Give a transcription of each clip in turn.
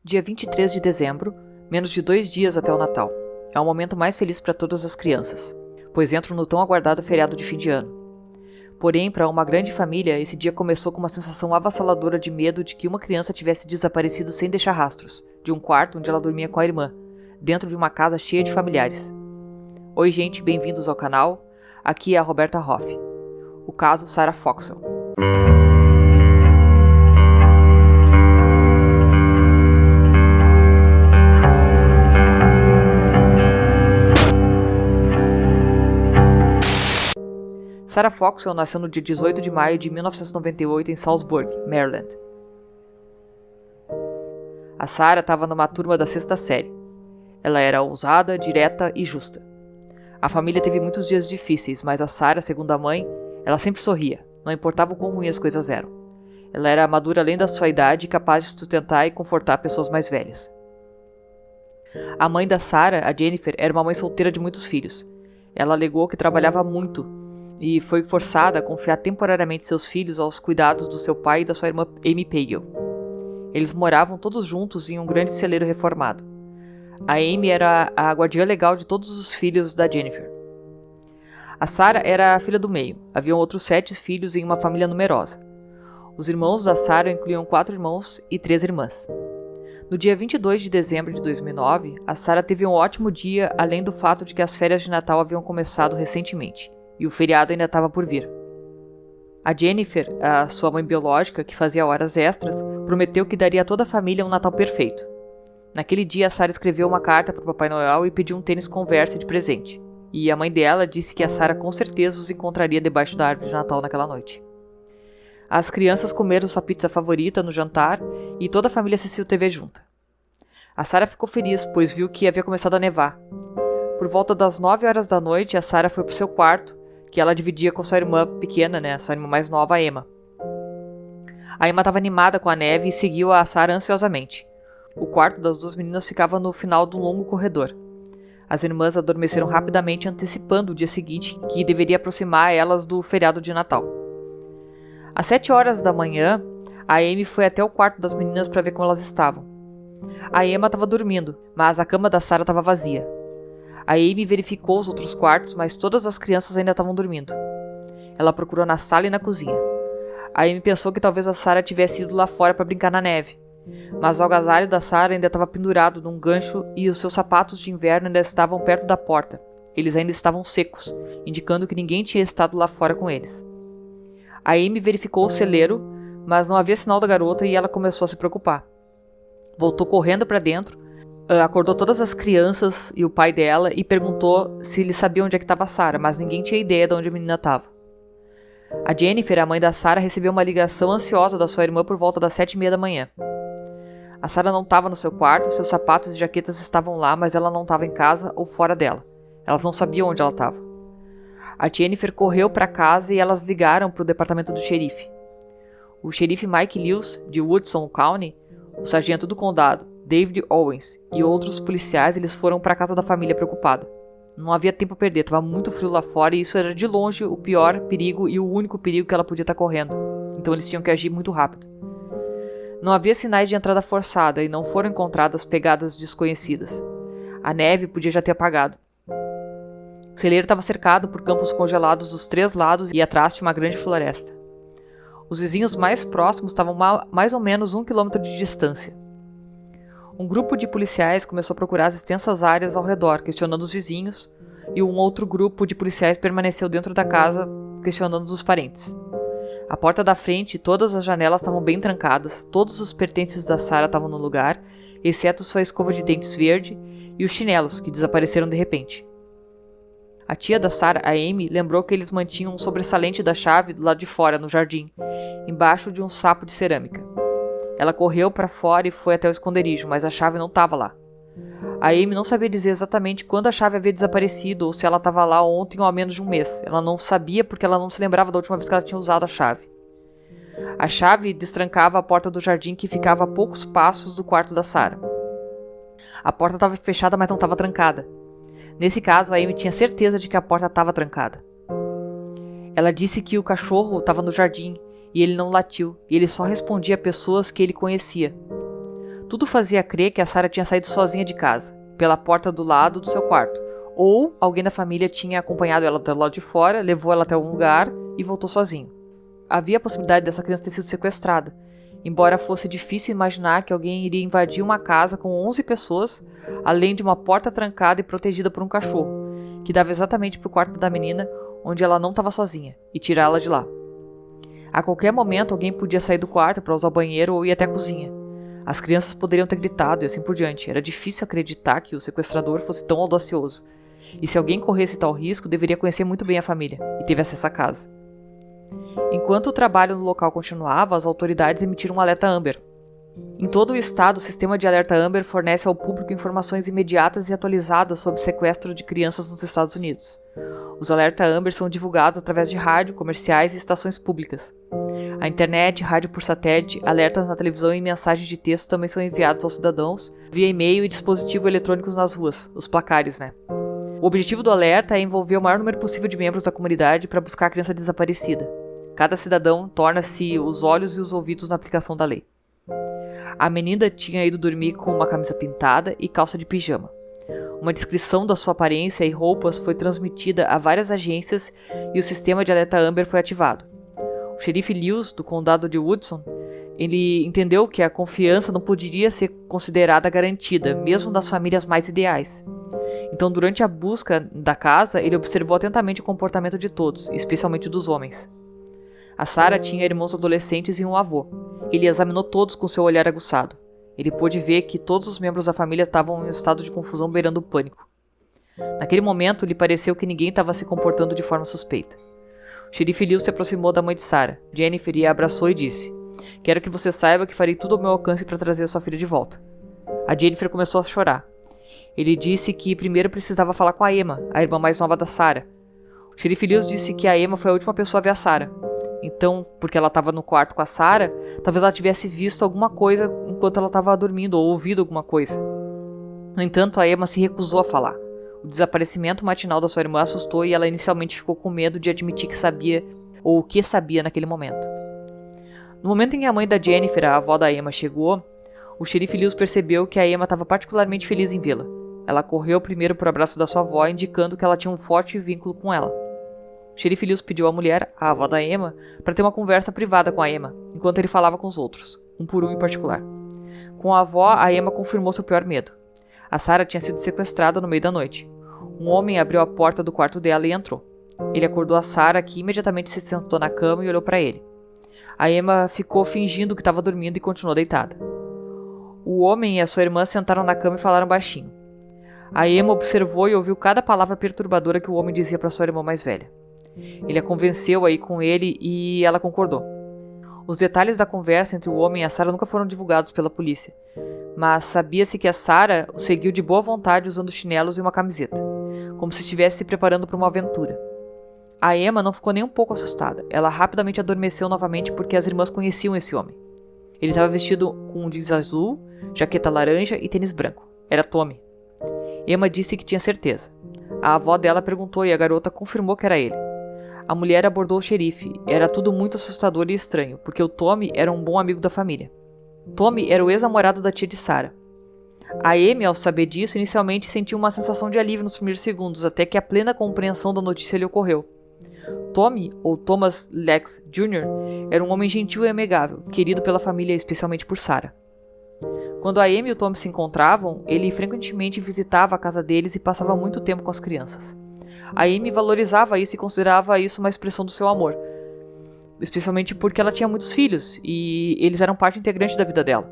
Dia 23 de dezembro, menos de 2 dias até o Natal. É o momento mais feliz para todas as crianças, pois entram no tão aguardado feriado de fim de ano. Porém, para uma grande família, esse dia começou com uma sensação avassaladora de medo de que uma criança tivesse desaparecido sem deixar rastros, de um quarto onde ela dormia com a irmã, dentro de uma casa cheia de familiares. Oi gente, bem-vindos ao canal, aqui é a Roberta Hoff. O caso Sarah Foxwell. Sarah Foxwell nasceu no dia 18 de maio de 1998 em Salisbury, Maryland. A Sarah estava numa turma da 6ª série. Ela era ousada, direta e justa. A família teve muitos dias difíceis, mas a Sarah, segundo a mãe, ela sempre sorria, não importava o quão ruins as coisas eram. Ela era madura além da sua idade e capaz de sustentar e confortar pessoas mais velhas. A mãe da Sarah, a Jennifer, era uma mãe solteira de muitos filhos. Ela alegou que trabalhava muito e foi forçada a confiar temporariamente seus filhos aos cuidados do seu pai e da sua irmã Amy Pagel. Eles moravam todos juntos em um grande celeiro reformado. A Amy era a guardiã legal de todos os filhos da Jennifer. A Sarah era a filha do meio. Haviam outros 7 filhos em uma família numerosa. Os irmãos da Sarah incluíam 4 irmãos e 3 irmãs. No dia 22 de dezembro de 2009, a Sarah teve um ótimo dia, além do fato de que as férias de Natal haviam começado recentemente, e o feriado ainda estava por vir. A Jennifer, a sua mãe biológica, que fazia horas extras, prometeu que daria a toda a família um Natal perfeito. Naquele dia, a Sarah escreveu uma carta para o Papai Noel e pediu um tênis Converse de presente. E a mãe dela disse que a Sarah com certeza os encontraria debaixo da árvore de Natal naquela noite. As crianças comeram sua pizza favorita no jantar e toda a família assistiu TV junta. A Sarah ficou feliz, pois viu que havia começado a nevar. Por volta das 9 horas da noite, a Sarah foi para o seu quarto, que ela dividia com sua irmã pequena, sua irmã mais nova, a Emma. A Emma estava animada com a neve e seguiu a Sarah ansiosamente. O quarto das 2 meninas ficava no final de um longo corredor. As irmãs adormeceram rapidamente, antecipando o dia seguinte, que deveria aproximar elas do feriado de Natal. Às 7 horas da manhã, a Amy foi até o quarto das meninas para ver como elas estavam. A Emma estava dormindo, mas a cama da Sarah estava vazia. A Amy verificou os outros quartos, mas todas as crianças ainda estavam dormindo. Ela procurou na sala e na cozinha. A Amy pensou que talvez a Sarah tivesse ido lá fora para brincar na neve. Mas o agasalho da Sarah ainda estava pendurado num gancho e os seus sapatos de inverno ainda estavam perto da porta. Eles ainda estavam secos, indicando que ninguém tinha estado lá fora com eles. A Amy verificou o celeiro, mas não havia sinal da garota e ela começou a se preocupar. Voltou correndo para dentro, acordou todas as crianças e o pai dela e perguntou se eles sabiam onde é que estava a Sarah, mas ninguém tinha ideia de onde a menina estava. A Jennifer, a mãe da Sarah, recebeu uma ligação ansiosa da sua irmã por volta das 7h30 da manhã. A Sarah não estava no seu quarto, seus sapatos e jaquetas estavam lá, mas ela não estava em casa ou fora dela. Elas não sabiam onde ela estava. A Jennifer correu para casa e elas ligaram para o departamento do xerife. O xerife Mike Lewis, de Woodson County, o sargento do condado, David Owens, e outros policiais, eles foram para a casa da família preocupada. Não havia tempo a perder, estava muito frio lá fora e isso era de longe o pior perigo e o único perigo que ela podia estar correndo. Então eles tinham que agir muito rápido. Não havia sinais de entrada forçada e não foram encontradas pegadas desconhecidas. A neve podia já ter apagado. O celeiro estava cercado por campos congelados dos 3 lados e atrás tinha uma grande floresta. Os vizinhos mais próximos estavam mais ou menos 1 quilômetro de distância. Um grupo de policiais começou a procurar as extensas áreas ao redor, questionando os vizinhos, e um outro grupo de policiais permaneceu dentro da casa, questionando os parentes. A porta da frente e todas as janelas estavam bem trancadas, todos os pertences da Sarah estavam no lugar, exceto sua escova de dentes verde e os chinelos, que desapareceram de repente. A tia da Sarah, a Amy, lembrou que eles mantinham um sobressalente da chave do lado de fora, no jardim, embaixo de um sapo de cerâmica. Ela correu para fora e foi até o esconderijo, mas a chave não estava lá. A Amy não sabia dizer exatamente quando a chave havia desaparecido ou se ela estava lá ontem ou há menos de um mês. Ela não sabia porque ela não se lembrava da última vez que ela tinha usado a chave. A chave destrancava a porta do jardim que ficava a poucos passos do quarto da Sarah. A porta estava fechada, mas não estava trancada. Nesse caso, a Amy tinha certeza de que a porta estava trancada. Ela disse que o cachorro estava no jardim e ele não latiu, e ele só respondia a pessoas que ele conhecia. Tudo fazia crer que a Sarah tinha saído sozinha de casa, pela porta do lado do seu quarto, ou alguém da família tinha acompanhado ela do lado de fora, levou ela até algum lugar e voltou sozinho. Havia a possibilidade dessa criança ter sido sequestrada, embora fosse difícil imaginar que alguém iria invadir uma casa com 11 pessoas, além de uma porta trancada e protegida por um cachorro, que dava exatamente para o quarto da menina, onde ela não estava sozinha, e tirá-la de lá. A qualquer momento alguém podia sair do quarto para usar o banheiro ou ir até a cozinha. As crianças poderiam ter gritado e assim por diante. Era difícil acreditar que o sequestrador fosse tão audacioso. E se alguém corresse tal risco, deveria conhecer muito bem a família e teve acesso à casa. Enquanto o trabalho no local continuava, as autoridades emitiram um alerta Amber. Em todo o estado, o sistema de alerta Amber fornece ao público informações imediatas e atualizadas sobre o sequestro de crianças nos Estados Unidos. Os alerta Amber são divulgados através de rádio, comerciais e estações públicas. A internet, rádio por satélite, alertas na televisão e mensagens de texto também são enviados aos cidadãos via e-mail e dispositivos eletrônicos nas ruas, os placares, O objetivo do alerta é envolver o maior número possível de membros da comunidade para buscar a criança desaparecida. Cada cidadão torna-se os olhos e os ouvidos na aplicação da lei. A menina tinha ido dormir com uma camisa pintada e calça de pijama. Uma descrição da sua aparência e roupas foi transmitida a várias agências e o sistema de alerta Amber foi ativado. O xerife Lewis, do condado de Woodson, ele entendeu que a confiança não poderia ser considerada garantida, mesmo das famílias mais ideais. Então, durante a busca da casa, ele observou atentamente o comportamento de todos, especialmente dos homens. A Sarah tinha irmãos adolescentes e um avô. Ele examinou todos com seu olhar aguçado. Ele pôde ver que todos os membros da família estavam em um estado de confusão beirando o pânico. Naquele momento, lhe pareceu que ninguém estava se comportando de forma suspeita. O xerife Lewis se aproximou da mãe de Sarah, Jennifer, e a abraçou e disse: "Quero que você saiba que farei tudo ao meu alcance para trazer sua filha de volta." A Jennifer começou a chorar. Ele disse que primeiro precisava falar com a Emma, a irmã mais nova da Sarah. O xerife Lewis disse que a Emma foi a última pessoa a ver a Sarah. Então, porque ela estava no quarto com a Sarah, talvez ela tivesse visto alguma coisa enquanto ela estava dormindo ou ouvido alguma coisa. No entanto, a Emma se recusou a falar. O desaparecimento matinal da sua irmã assustou e ela inicialmente ficou com medo de admitir que sabia ou o que sabia naquele momento. No momento em que a mãe da Jennifer, a avó da Emma, chegou, o xerife Lewis percebeu que a Emma estava particularmente feliz em vê-la. Ela correu primeiro para o abraço da sua avó, indicando que ela tinha um forte vínculo com ela. O xerife Lewis pediu à mulher, a avó da Emma, para ter uma conversa privada com a Emma, enquanto ele falava com os outros, um por um em particular. Com a avó, a Emma confirmou seu pior medo. A Sarah tinha sido sequestrada no meio da noite. Um homem abriu a porta do quarto dela e entrou. Ele acordou a Sarah, que imediatamente se sentou na cama e olhou para ele. A Emma ficou fingindo que estava dormindo e continuou deitada. O homem e a sua irmã sentaram na cama e falaram baixinho. A Emma observou e ouviu cada palavra perturbadora que o homem dizia para sua irmã mais velha. Ele a convenceu a ir com ele e ela concordou. Os detalhes da conversa entre o homem e a Sarah nunca foram divulgados pela polícia, mas sabia-se que a Sarah o seguiu de boa vontade usando chinelos e uma camiseta, como se estivesse se preparando para uma aventura. A Emma não ficou nem um pouco assustada. Ela rapidamente adormeceu novamente porque as irmãs conheciam esse homem. Ele estava vestido com um jeans azul, jaqueta laranja e tênis branco. Era Tommy. Emma disse que tinha certeza. A avó dela perguntou e a garota confirmou que era ele. A mulher abordou o xerife. Era tudo muito assustador e estranho, porque o Tommy era um bom amigo da família. Tommy era o ex-namorado da tia de Sarah. A Amy, ao saber disso, inicialmente sentiu uma sensação de alívio nos primeiros segundos, até que a plena compreensão da notícia lhe ocorreu. Tommy, ou Thomas Lex Jr., era um homem gentil e amigável, querido pela família, especialmente por Sarah. Quando a Amy e o Tommy se encontravam, ele frequentemente visitava a casa deles e passava muito tempo com as crianças. A Amy valorizava isso e considerava isso uma expressão do seu amor, especialmente porque ela tinha muitos filhos e eles eram parte integrante da vida dela.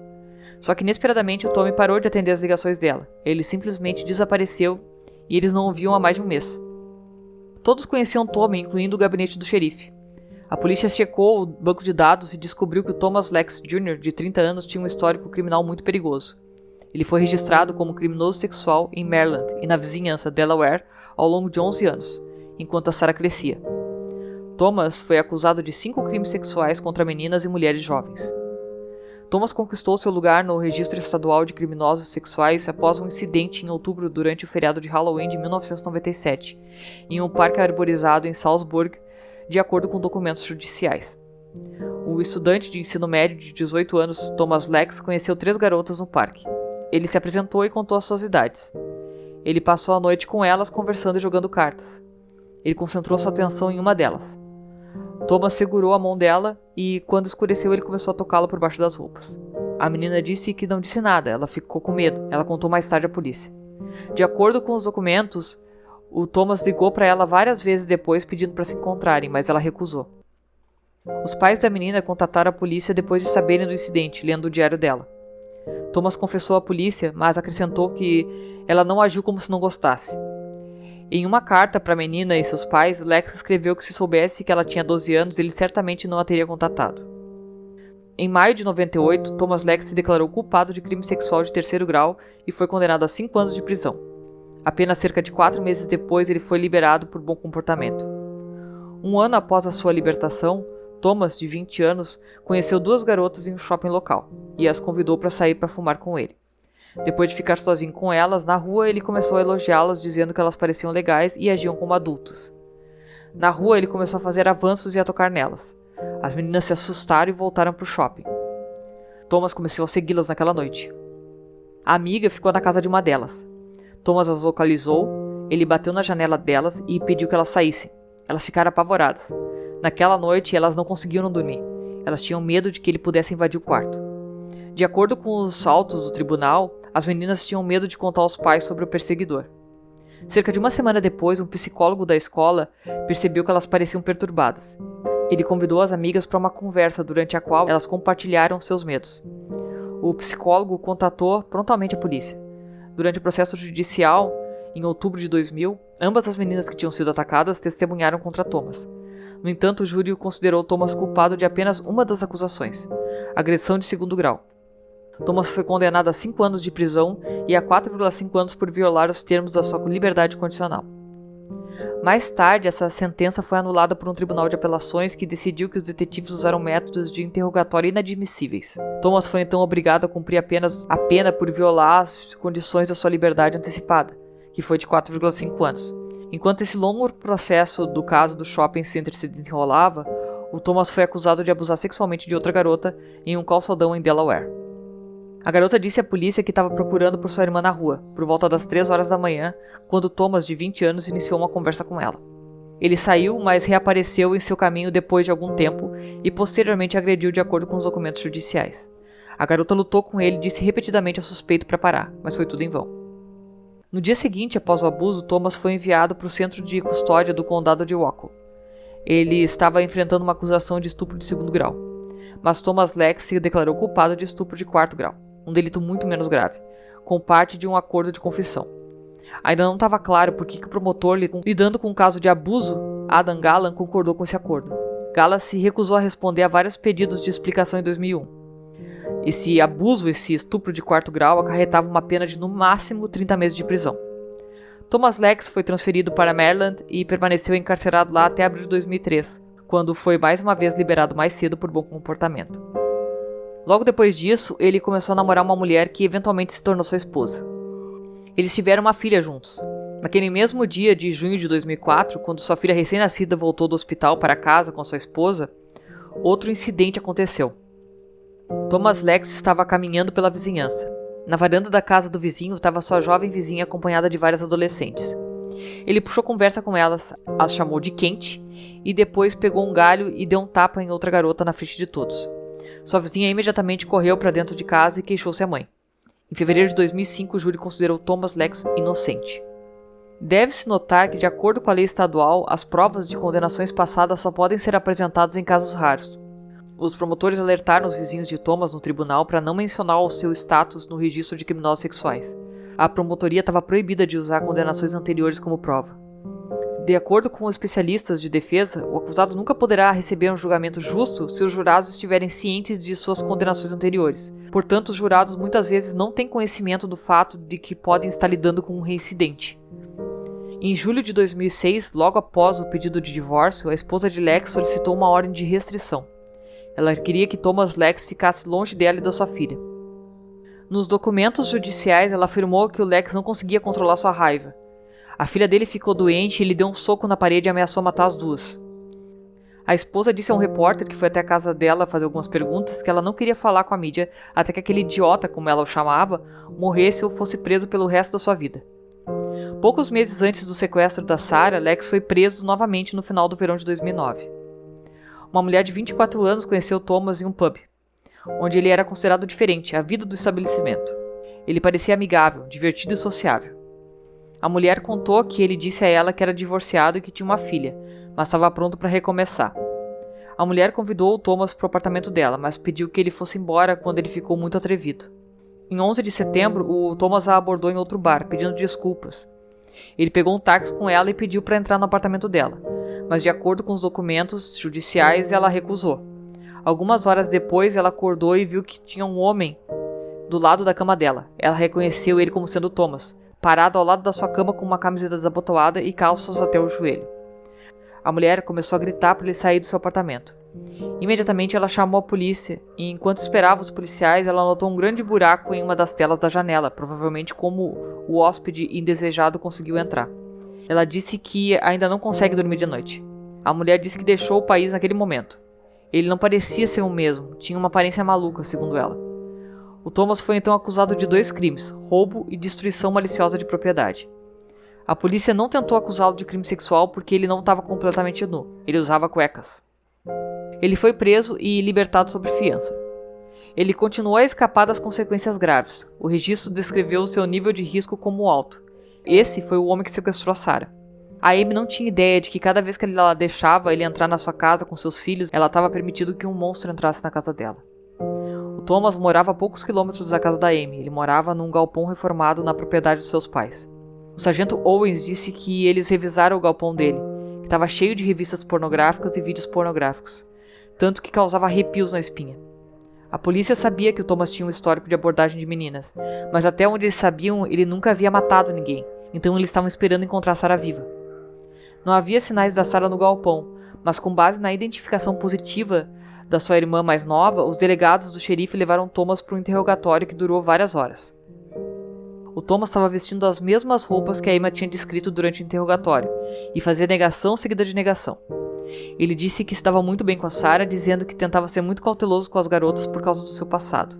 Só que inesperadamente o Tommy parou de atender as ligações dela. Ele simplesmente desapareceu e eles não o viam há mais de um mês. Todos conheciam Tommy, incluindo o gabinete do xerife. A polícia checou o banco de dados e descobriu que o Thomas Lex Jr., de 30 anos, tinha um histórico criminal muito perigoso. Ele foi registrado como criminoso sexual em Maryland e na vizinhança Delaware ao longo de 11 anos, enquanto a Sarah crescia. Thomas foi acusado de 5 crimes sexuais contra meninas e mulheres jovens. Thomas conquistou seu lugar no Registro Estadual de Criminosos Sexuais após um incidente em outubro durante o feriado de Halloween de 1997, em um parque arborizado em Salzburg, de acordo com documentos judiciais. O estudante de ensino médio de 18 anos, Thomas Lex, conheceu 3 garotas no parque. Ele se apresentou e contou as suas idades. Ele passou a noite com elas, conversando e jogando cartas. Ele concentrou sua atenção em uma delas. Thomas segurou a mão dela e, quando escureceu, ele começou a tocá-la por baixo das roupas. A menina disse que não disse nada, ela ficou com medo. Ela contou mais tarde à polícia. De acordo com os documentos, o Thomas ligou para ela várias vezes depois pedindo para se encontrarem, mas ela recusou. Os pais da menina contataram a polícia depois de saberem do incidente, lendo o diário dela. Thomas confessou à polícia, mas acrescentou que ela não agiu como se não gostasse. Em uma carta para a menina e seus pais, Lex escreveu que se soubesse que ela tinha 12 anos, ele certamente não a teria contatado. Em maio de 98, Thomas Lex se declarou culpado de crime sexual de 3º grau e foi condenado a 5 anos de prisão. Apenas cerca de 4 meses depois, ele foi liberado por bom comportamento. Um ano após a sua libertação, Thomas, de 20 anos, conheceu 2 garotas em um shopping local e as convidou para sair para fumar com ele. Depois de ficar sozinho com elas, na rua ele começou a elogiá-las, dizendo que elas pareciam legais e agiam como adultos. Na rua ele começou a fazer avanços e a tocar nelas. As meninas se assustaram e voltaram para o shopping. Thomas começou a segui-las naquela noite. A amiga ficou na casa de uma delas. Thomas as localizou, ele bateu na janela delas e pediu que elas saíssem. Elas ficaram apavoradas. Naquela noite, elas não conseguiram dormir. Elas tinham medo de que ele pudesse invadir o quarto. De acordo com os autos do tribunal, as meninas tinham medo de contar aos pais sobre o perseguidor. Cerca de uma semana depois, um psicólogo da escola percebeu que elas pareciam perturbadas. Ele convidou as amigas para uma conversa durante a qual elas compartilharam seus medos. O psicólogo contatou prontamente a polícia. Durante o processo judicial, em outubro de 2000, ambas as meninas que tinham sido atacadas testemunharam contra Thomas. No entanto, o júri considerou Thomas culpado de apenas uma das acusações, agressão de 2º grau. Thomas foi condenado a 5 anos de prisão e a 4,5 anos por violar os termos da sua liberdade condicional. Mais tarde, essa sentença foi anulada por um tribunal de apelações que decidiu que os detetives usaram métodos de interrogatório inadmissíveis. Thomas foi então obrigado a cumprir apenas a pena por violar as condições da sua liberdade antecipada, que foi de 4,5 anos. Enquanto esse longo processo do caso do shopping center se desenrolava, o Thomas foi acusado de abusar sexualmente de outra garota em um calçadão em Delaware. A garota disse à polícia que estava procurando por sua irmã na rua, por volta das 3 horas da manhã, quando Thomas, de 20 anos, iniciou uma conversa com ela. Ele saiu, mas reapareceu em seu caminho depois de algum tempo e posteriormente agrediu de acordo com os documentos judiciais. A garota lutou com ele e disse repetidamente ao suspeito para parar, mas foi tudo em vão. No dia seguinte, após o abuso, Thomas foi enviado para o centro de custódia do condado de Waco. Ele estava enfrentando uma acusação de estupro de 2º grau, mas Thomas Lex se declarou culpado de estupro de 4º grau, um delito muito menos grave, com parte de um acordo de confissão. Ainda não estava claro por que o promotor, lidando com o caso de abuso, Adam Gallan, concordou com esse acordo. Gallan se recusou a responder a vários pedidos de explicação em 2001. Esse abuso, esse estupro de 4º grau, acarretava uma pena de no máximo 30 meses de prisão. Thomas Lex foi transferido para Maryland e permaneceu encarcerado lá até abril de 2003, quando foi mais uma vez liberado mais cedo por bom comportamento. Logo depois disso, ele começou a namorar uma mulher que eventualmente se tornou sua esposa. Eles tiveram uma filha juntos. Naquele mesmo dia de junho de 2004, quando sua filha recém-nascida voltou do hospital para casa com sua esposa, outro incidente aconteceu. Thomas Lex estava caminhando pela vizinhança. Na varanda da casa do vizinho estava sua jovem vizinha acompanhada de várias adolescentes. Ele puxou conversa com elas, as chamou de quente e depois pegou um galho e deu um tapa em outra garota na frente de todos. Sua vizinha imediatamente correu para dentro de casa e queixou-se à mãe. Em fevereiro de 2005, o júri considerou Thomas Lex inocente. Deve-se notar que, de acordo com a lei estadual, as provas de condenações passadas só podem ser apresentadas em casos raros. Os promotores alertaram os vizinhos de Thomas no tribunal para não mencionar o seu status no registro de criminosos sexuais. A promotoria estava proibida de usar condenações anteriores como prova. De acordo com os especialistas de defesa, o acusado nunca poderá receber um julgamento justo se os jurados estiverem cientes de suas condenações anteriores. Portanto, os jurados muitas vezes não têm conhecimento do fato de que podem estar lidando com um reincidente. Em julho de 2006, logo após o pedido de divórcio, a esposa de Lex solicitou uma ordem de restrição. Ela queria que Thomas Lex ficasse longe dela e da sua filha. Nos documentos judiciais, ela afirmou que o Lex não conseguia controlar sua raiva. A filha dele ficou doente e ele deu um soco na parede e ameaçou matar as duas. A esposa disse a um repórter que foi até a casa dela fazer algumas perguntas que ela não queria falar com a mídia até que aquele idiota, como ela o chamava, morresse ou fosse preso pelo resto da sua vida. Poucos meses antes do sequestro da Sarah, Lex foi preso novamente no final do verão de 2009. Uma mulher de 24 anos conheceu Thomas em um pub, onde ele era considerado diferente, a vida do estabelecimento. Ele parecia amigável, divertido e sociável. A mulher contou que ele disse a ela que era divorciado e que tinha uma filha, mas estava pronto para recomeçar. A mulher convidou o Thomas para o apartamento dela, mas pediu que ele fosse embora quando ele ficou muito atrevido. Em 11 de setembro, o Thomas a abordou em outro bar, pedindo desculpas. Ele pegou um táxi com ela e pediu para entrar no apartamento dela, mas de acordo com os documentos judiciais, ela recusou. Algumas horas depois, ela acordou e viu que tinha um homem do lado da cama dela. Ela reconheceu ele como sendo Thomas, parado ao lado da sua cama com uma camiseta desabotoada e calças até o joelho. A mulher começou a gritar para ele sair do seu apartamento. Imediatamente ela chamou a polícia e, enquanto esperava os policiais, ela notou um grande buraco em uma das telas da janela, provavelmente como o hóspede indesejado conseguiu entrar. Ela disse que ainda não consegue dormir de noite. A mulher disse que deixou o país naquele momento. Ele não parecia ser o mesmo, tinha uma aparência maluca, segundo ela. O Thomas foi então acusado de 2 crimes, roubo e destruição maliciosa de propriedade. A polícia não tentou acusá-lo de crime sexual porque ele não estava completamente nu, ele usava cuecas. Ele foi preso e libertado sob fiança. Ele continuou a escapar das consequências graves. O registro descreveu seu nível de risco como alto. Esse foi o homem que sequestrou a Sarah. A Amy não tinha ideia de que cada vez que ela deixava ele entrar na sua casa com seus filhos, ela estava permitindo que um monstro entrasse na casa dela. O Thomas morava a poucos quilômetros da casa da Amy. Ele morava num galpão reformado na propriedade dos seus pais. O sargento Owens disse que eles revisaram o galpão dele, que estava cheio de revistas pornográficas e vídeos pornográficos, tanto que causava arrepios na espinha. A polícia sabia que o Thomas tinha um histórico de abordagem de meninas, mas até onde eles sabiam, ele nunca havia matado ninguém, então eles estavam esperando encontrar Sarah viva. Não havia sinais da Sarah no galpão, mas com base na identificação positiva da sua irmã mais nova, os delegados do xerife levaram Thomas para um interrogatório que durou várias horas. O Thomas estava vestindo as mesmas roupas que a Emma tinha descrito durante o interrogatório, e fazia negação seguida de negação. Ele disse que estava muito bem com a Sarah, dizendo que tentava ser muito cauteloso com as garotas por causa do seu passado,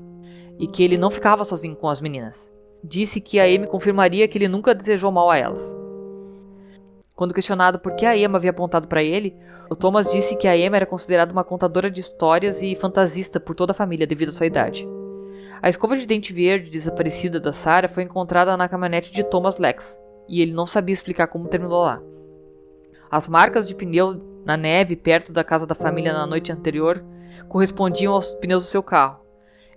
e que ele não ficava sozinho com as meninas. Disse que a Amy confirmaria que ele nunca desejou mal a elas. Quando questionado por que a Emma havia apontado para ele, o Thomas disse que a Emma era considerada uma contadora de histórias e fantasista por toda a família devido à sua idade. A escova de dente verde desaparecida da Sarah foi encontrada na caminhonete de Thomas Lex, e ele não sabia explicar como terminou lá. As marcas de pneu na neve perto da casa da família na noite anterior correspondiam aos pneus do seu carro.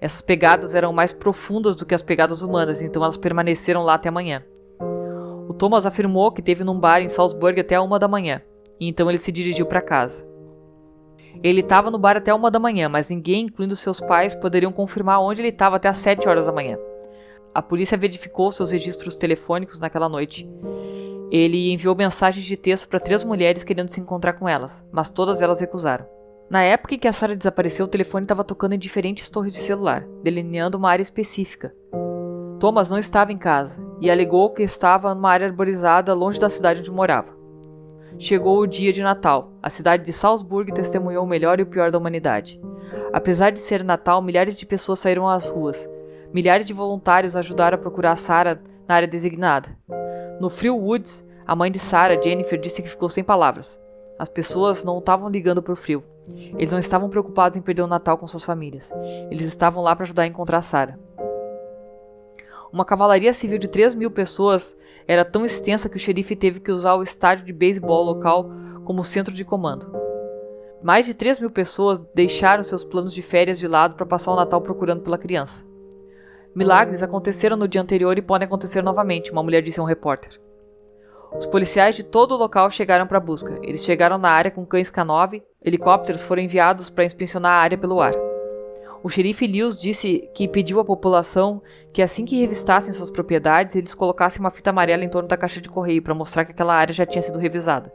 Essas pegadas eram mais profundas do que as pegadas humanas, então elas permaneceram lá até amanhã. O Thomas afirmou que esteve num bar em Salzburg até 1 da manhã, e então ele se dirigiu para casa. Ele estava no bar até 1 da manhã, mas ninguém, incluindo seus pais, poderiam confirmar onde ele estava até às 7 horas da manhã. A polícia verificou seus registros telefônicos naquela noite. Ele enviou mensagens de texto para 3 mulheres querendo se encontrar com elas, mas todas elas recusaram. Na época em que a Sarah desapareceu, o telefone estava tocando em diferentes torres de celular, delineando uma área específica. Thomas não estava em casa e alegou que estava numa área arborizada longe da cidade onde morava. Chegou o dia de Natal. A cidade de Salzburg testemunhou o melhor e o pior da humanidade. Apesar de ser Natal, milhares de pessoas saíram às ruas. Milhares de voluntários ajudaram a procurar Sarah na área designada. No Frio Woods, a mãe de Sarah, Jennifer, disse que ficou sem palavras. As pessoas não estavam ligando para o frio. Eles não estavam preocupados em perder o Natal com suas famílias. Eles estavam lá para ajudar a encontrar Sarah. Uma cavalaria civil de 3.000 pessoas era tão extensa que o xerife teve que usar o estádio de beisebol local como centro de comando. Mais de 3.000 pessoas deixaram seus planos de férias de lado para passar o Natal procurando pela criança. Milagres aconteceram no dia anterior e podem acontecer novamente, uma mulher disse a um repórter. Os policiais de todo o local chegaram para a busca. Eles chegaram na área com cães K9, helicópteros foram enviados para inspecionar a área pelo ar. O xerife Lewis disse que pediu à população que assim que revistassem suas propriedades, eles colocassem uma fita amarela em torno da caixa de correio para mostrar que aquela área já tinha sido revisada.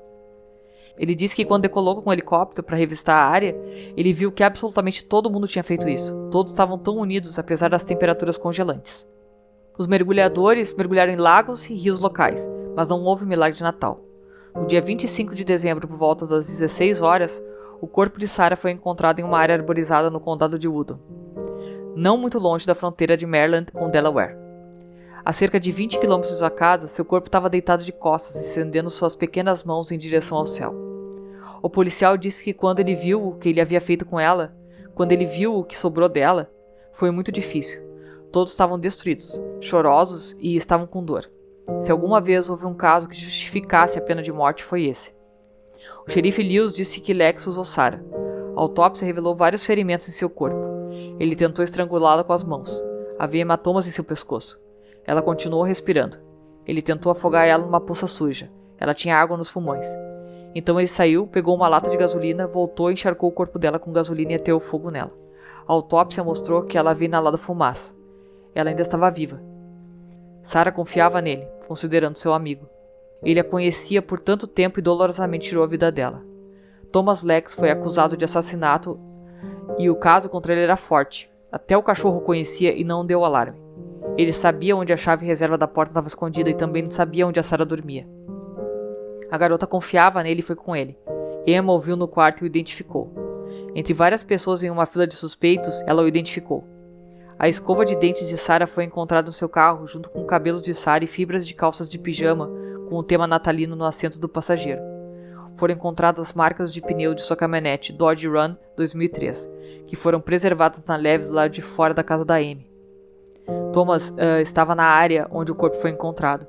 Ele disse que quando decolou com o helicóptero para revistar a área, ele viu que absolutamente todo mundo tinha feito isso. Todos estavam tão unidos, apesar das temperaturas congelantes. Os mergulhadores mergulharam em lagos e rios locais, mas não houve milagre de Natal. No dia 25 de dezembro, por volta das 16 horas, O corpo de Sarah foi encontrado em uma área arborizada no condado de Woodon, não muito longe da fronteira de Maryland com Delaware. A cerca de 20 km de sua casa, seu corpo estava deitado de costas, estendendo suas pequenas mãos em direção ao céu. O policial disse que quando ele viu o que ele havia feito com ela, quando ele viu o que sobrou dela, foi muito difícil. Todos estavam destruídos, chorosos e estavam com dor. Se alguma vez houve um caso que justificasse a pena de morte, foi esse. O xerife Lewis disse que Lex usou Sarah. A autópsia revelou vários ferimentos em seu corpo. Ele tentou estrangulá-la com as mãos. Havia hematomas em seu pescoço. Ela continuou respirando. Ele tentou afogar ela numa poça suja. Ela tinha água nos pulmões. Então ele saiu, pegou uma lata de gasolina, voltou e encharcou o corpo dela com gasolina e ateu fogo nela. A autópsia mostrou que ela havia inalado fumaça. Ela ainda estava viva. Sarah confiava nele, considerando seu amigo. Ele a conhecia por tanto tempo e dolorosamente tirou a vida dela. Thomas Lex foi acusado de assassinato e o caso contra ele era forte. Até o cachorro o conhecia e não deu alarme. Ele sabia onde a chave reserva da porta estava escondida e também sabia onde a Sarah dormia. A garota confiava nele e foi com ele. Emma o viu no quarto e o identificou. Entre várias pessoas em uma fila de suspeitos, ela o identificou. A escova de dentes de Sarah foi encontrada no seu carro, junto com o cabelo de Sarah e fibras de calças de pijama, com o tema natalino no assento do passageiro. Foram encontradas marcas de pneu de sua caminhonete Dodge Ram 2003, que foram preservadas na neve do lado de fora da casa da Amy. Thomas estava na área onde o corpo foi encontrado.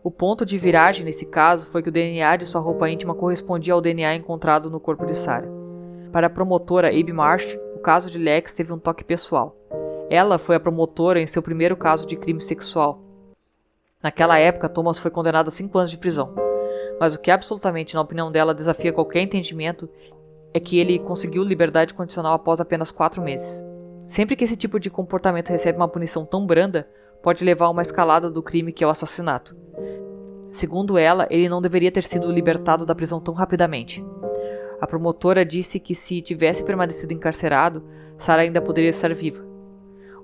O ponto de viragem nesse caso foi que o DNA de sua roupa íntima correspondia ao DNA encontrado no corpo de Sarah. Para a promotora Abby Marsh, o caso de Lex teve um toque pessoal. Ela foi a promotora em seu primeiro caso de crime sexual. Naquela época, Thomas foi condenado a 5 anos de prisão. Mas o que absolutamente, na opinião dela, desafia qualquer entendimento é que ele conseguiu liberdade condicional após apenas 4 meses. Sempre que esse tipo de comportamento recebe uma punição tão branda, pode levar a uma escalada do crime que é o assassinato. Segundo ela, ele não deveria ter sido libertado da prisão tão rapidamente. A promotora disse que se tivesse permanecido encarcerado, Sarah ainda poderia estar viva.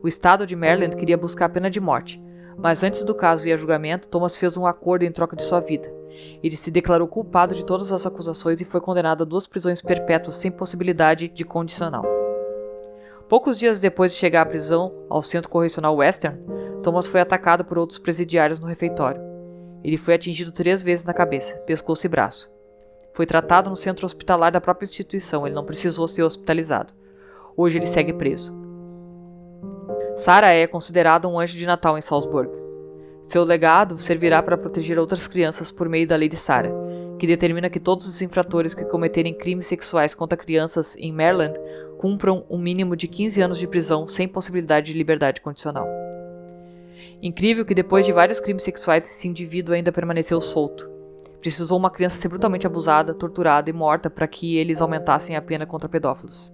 O estado de Maryland queria buscar a pena de morte, mas antes do caso ir a julgamento, Thomas fez um acordo em troca de sua vida. Ele se declarou culpado de todas as acusações e foi condenado a 2 prisões perpétuas sem possibilidade de condicional. Poucos dias depois de chegar à prisão, ao Centro Correcional Western, Thomas foi atacado por outros presidiários no refeitório. Ele foi atingido 3 vezes na cabeça, pescoço e braço. Foi tratado no centro hospitalar da própria instituição, ele não precisou ser hospitalizado. Hoje ele segue preso. Sarah é considerada um anjo de Natal em Salisbury. Seu legado servirá para proteger outras crianças por meio da Lei de Sarah, que determina que todos os infratores que cometerem crimes sexuais contra crianças em Maryland cumpram um mínimo de 15 anos de prisão sem possibilidade de liberdade condicional. Incrível que depois de vários crimes sexuais esse indivíduo ainda permaneceu solto. Precisou uma criança ser brutalmente abusada, torturada e morta para que eles aumentassem a pena contra pedófilos.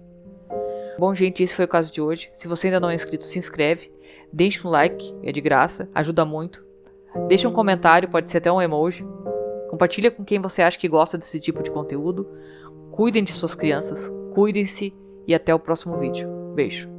Bom, gente, esse foi o caso de hoje. Se você ainda não é inscrito, se inscreve, deixe um like, é de graça, ajuda muito. Deixe um comentário, pode ser até um emoji. Compartilha com quem você acha que gosta desse tipo de conteúdo. Cuidem de suas crianças, cuidem-se e até o próximo vídeo. Beijo.